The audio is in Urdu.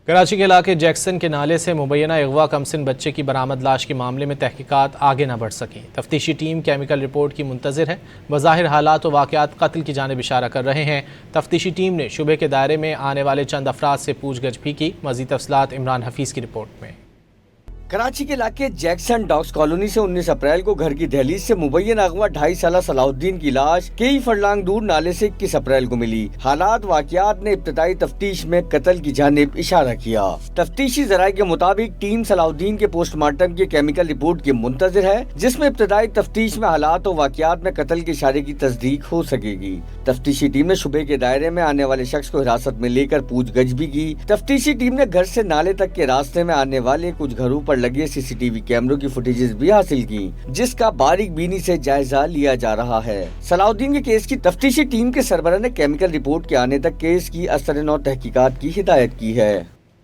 کراچی کے علاقے جیکسن کے نالے سے مبینہ اغوا کمسن بچے کی برآمد لاش کے معاملے میں تحقیقات آگے نہ بڑھ سکیں۔ تفتیشی ٹیم کیمیکل رپورٹ کی منتظر ہے۔ بظاہر حالات و واقعات قتل کی جانب اشارہ کر رہے ہیں۔ تفتیشی ٹیم نے شبے کے دائرے میں آنے والے چند افراد سے پوچھ گچھ بھی کی۔ مزید تفصیلات عمران حفیظ کی رپورٹ میں۔ کراچی کے علاقے جیکسن ڈاکس کالونی سے 19 اپریل کو گھر کی دہلیز سے مبینہ اغوا 2.5 سالہ صلاح الدین کی لاش کئی فرلانگ دور نالے سے 21 اپریل کو ملی۔ حالات واقعات نے ابتدائی تفتیش میں قتل کی جانب اشارہ کیا۔ تفتیشی ذرائع کے مطابق ٹیم صلاح الدین کے پوسٹ مارٹم کے کیمیکل رپورٹ کی منتظر ہے، جس میں ابتدائی تفتیش میں حالات و واقعات میں قتل کے اشارے کی تصدیق ہو سکے گی۔ تفتیشی ٹیم نے شبے کے دائرے میں آنے والے شخص کو حراست میں لے کر پوچھ گچھ بھی کی۔ تفتیشی ٹیم نے گھر سے نالے تک کے راستے میں آنے والے کچھ گھروں پر لگے CCTV کیمروں کی فوٹیجز بھی حاصل کی، جس کا باریک بینی سے جائزہ لیا جا رہا ہے۔ صلاح الدین کے کیس کی تفتیشی ٹیم کے سربراہ نے کیمیکل رپورٹ کے آنے تک کیس کی اثر نو تحقیقات کی ہدایت کی ہے۔